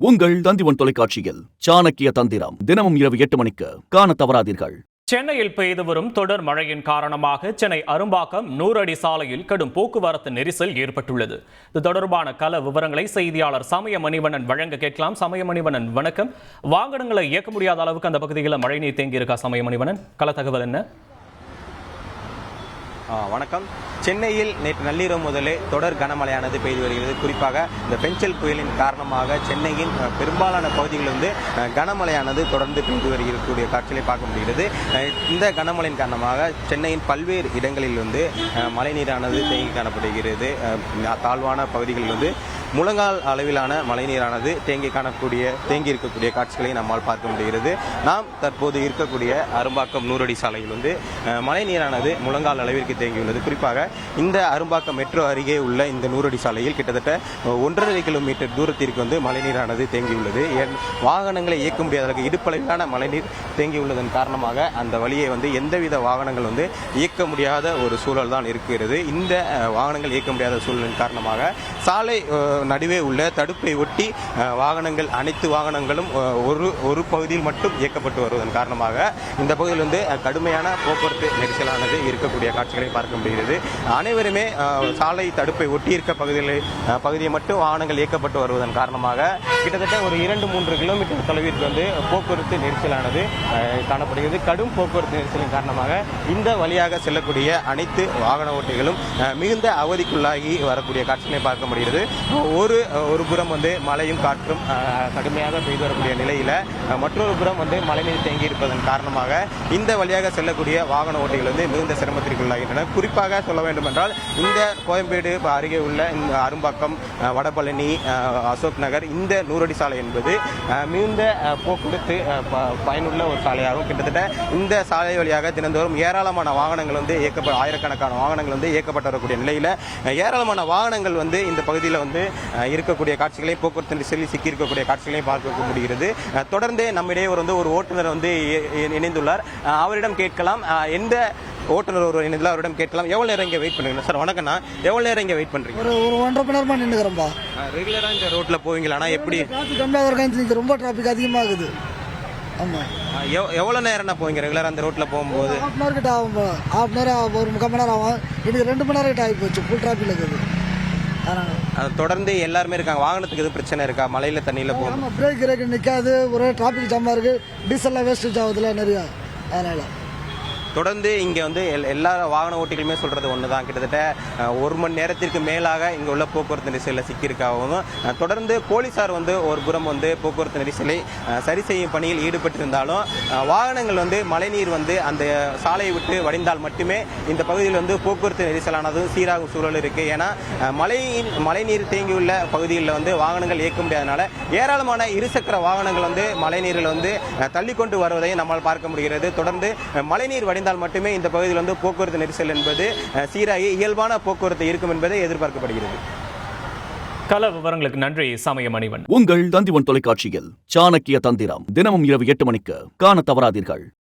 உங்கள் தந்திவன் தொலைக்காட்சியில் சாணக்கிய தந்திரம் தினமும் இரவு 8 மணிக்கு காண தவறாதீர்கள். சென்னையில் பெய்து வரும் தொடர் மழையின் காரணமாக சென்னை அரும்பாக்கம் 100 அடி சாலையில் கடும் போக்குவரத்து நெரிசல் ஏற்பட்டுள்ளது. இது தொடர்பான கள விவரங்களை செய்தியாளர் சமய மணிவண்ணன் வழங்க கேட்கலாம். சமய மணிவண்ணன், வணக்கம். வாகனங்களை இயக்க முடியாத அளவுக்கு அந்த பகுதிகளில் மழைநீர் தேங்கி இருக்கா? சமய மணிவண்ணன், கள தகவல் என்ன? வணக்கம். சென்னையில் நேற்று நள்ளிரவு முதலே தொடர் கனமழையானது பெய்து வருகிறது. குறிப்பாக இந்த பெஞ்சல் புயலின் காரணமாக சென்னையின் பெரும்பாலான பகுதிகளிலிருந்து கனமழையானது தொடர்ந்து பெய்து வருகிறக்கூடிய காட்சிகளை பார்க்க முடிகிறது. இந்த கனமழையின் காரணமாக சென்னையின் பல்வேறு இடங்களில் வந்து மழைநீரானது தேங்கி காணப்படுகிறது. தாழ்வான பகுதிகளில் வந்து முழங்கால் அளவிலான மழைநீரானது தேங்கி இருக்கக்கூடிய காட்சிகளை நம்மால் பார்க்க முடிகிறது. நாம் தற்போது இருக்கக்கூடிய அரும்பாக்கம் 100 அடி சாலையில் வந்து மழைநீரானது முழங்கால் அளவிற்கு தேங்கியுள்ளது. குறிப்பாக இந்த அரும்பாக்கம் மெட்ரோ அருகே உள்ள இந்த 100 அடி சாலையில் கிட்டத்தட்ட 1.5 கிலோமீட்டர் தூரத்திற்கு வந்து மழைநீரானது தேங்கியுள்ளது. வாகனங்களை இயக்க முடியாத அளவுக்கு இடுப்பளவிலான மழைநீர் தேங்கியுள்ளதன் காரணமாக அந்த வழியை வந்து எந்தவித வாகனங்கள் வந்து இயக்க முடியாத ஒரு சூழல் தான் இருக்கிறது. இந்த வாகனங்கள் இயக்க முடியாத சூழலின் காரணமாக சாலை நடுவே உள்ள தடுப்பை ஒட்டி அனைத்து வாகனங்களும் ஒரு பகுதியில் மட்டும் இயக்கப்பட்டு வருவதன் காரணமாக இந்த பகுதியில் வந்து கடுமையான போக்குவரத்து நெரிசலானது இருக்கக்கூடிய காட்சிகளை பார்க்க முடிகிறது. அனைவருமே சாலை தடுப்பை ஒட்டி இருக்க பகுதியை மட்டும் வாகனங்கள் இயக்கப்பட்டு வருவதன் காரணமாக கிட்டத்தட்ட ஒரு 2-3 கிலோமீட்டர் தொலைவிற்கு வந்து போக்குவரத்து நெரிசலானது காணப்படுகிறது. கடும் போக்குவரத்து நெரிசலின் காரணமாக இந்த வழியாக செல்லக்கூடிய அனைத்து வாகன ஓட்டிகளும் மிகுந்த அவதிக்குள்ளாகி வரக்கூடிய காட்சிகளை பார்க்க முடிகிறது. ஒரு புறம் வந்து மழையும் காற்றும் கடுமையாக பெய்து வரக்கூடிய நிலையில் மற்றொரு புறம் வந்து மழைநீர் தேங்கி இருப்பதன் காரணமாக இந்த வழியாக செல்லக்கூடிய வாகன ஓட்டிகள் வந்து மிகுந்த சிரமத்திற்குள்ளாகின்றன. குறிப்பாக சொல்ல வேண்டும் என்றால் இந்த கோயம்பேடு அருகே உள்ள இந்த அரும்பாக்கம், வடபழனி, அசோக் நகர் இந்த 100 அடி சாலை என்பது மிகுந்த போக்குவரத்து பயனுள்ள ஒரு சாலையாகும். கிட்டத்தட்ட இந்த சாலை வழியாக தினந்தோறும் ஏராளமான வாகனங்கள் வந்து ஆயிரக்கணக்கான வாகனங்கள் வந்து இயக்கப்பட்டு வரக்கூடிய நிலையில் ஏராளமான வாகனங்கள் வந்து இந்த பகுதியில் வந்து இருக்கக்கூடிய காட்சிகளை போக்குவரத்து நெரிசலில் சிக்கி இருக்கக்கூடிய காட்சிகளையும் பார்க்க முடிகிறது. தொடர்ந்து நம்மிடையே ஒரு ஓட்டுநர் வந்து இணைந்துள்ளார். அவரிடம் கேட்கலாம். எந்த ஓட்டுநர் ஒரு இணைந்துள்ள அவரிடம் கேட்கலாம். எவ்வளவு நேரம் இங்கே வெயிட் பண்றீங்க? சார் வணக்கம்ண்ணா, எவ்வளவு நேரம் இங்கே வெயிட் பண்றீங்க? ஒரு 1.5 மணி நேரமா நின்றுக்கிறோம்பா. ரெகுலரா இந்த ரோட்ல போவீங்களா? எப்படி ரொம்ப டிராபிக் அதிகமாகுது. ஆமா. எவ்வளவு நேரம் போவீங்க ரெகுலரா அந்த ரோட்ல போகும்போது? ஹாஃப் அன் ஹவர் கிட்ட ஆகும். ஹாஃப் அன் ஹவர், ஒரு 3/4 மணி நேரம் ஆகும். இன்னைக்கு 2 மணி நேரம் கிட்ட ஆகி போச்சு. ஃபுல் டிராபிக்ல இருக்குது. தொடர்ந்து எல்லாருமே இருக்காங்க. வாகனத்துக்கு எதுவும் பிரச்சனை இருக்கா? மழையில தண்ணியில போகும், பிரேக் நிக்காது. ஒரே டிராபிக் ஜாமா இருக்கு. டீசல்லாம் வேஸ்டேஜ் ஆகுதுல நிறைய. அதனால தொடர்ந்து இங்கே வந்து எல்லா வாகன ஓட்டிகளுமே சொல்கிறது ஒன்று தான். கிட்டத்தட்ட 1 மணி நேரத்திற்கு மேலாக இங்கே உள்ள போக்குவரத்து நெரிசலில் சிக்கியிருக்காகவும் தொடர்ந்து போலீஸார் வந்து ஒரு புறம் வந்து போக்குவரத்து நெரிசலை சரி செய்யும் பணியில் ஈடுபட்டிருந்தாலும் வாகனங்கள் வந்து மழைநீர் வந்து அந்த சாலையை விட்டு வடிந்தால் மட்டுமே இந்த பகுதியில் வந்து போக்குவரத்து நெரிசலானதும் சீராகும் சூழல் இருக்குது. ஏன்னா மழைநீர் தேங்கியுள்ள பகுதிகளில் வந்து வாகனங்கள் இயக்க முடியாதனால ஏராளமான இருசக்கர வாகனங்கள் வந்து மழைநீரில் வந்து தள்ளிக்கொண்டு வருவதை நம்மால் பார்க்க முடிகிறது. தொடர்ந்து மழைநீர் வடிந்தால் மட்டுமே இந்த பகுதியில் வந்து போக்குவரத்து நெரிசல் என்பது சீராகி இயல்பான போக்குவரத்து இருக்கும் என்பதை எதிர்பார்க்கப்படுகிறது. கள விவரங்களுக்கு நன்றி சமய மணிவன். உங்கள் தந்திவன் தொலைக்காட்சியில் சாணக்கிய தந்திரம் தினமும் இரவு 8 மணிக்கு காண தவறாதீர்கள்.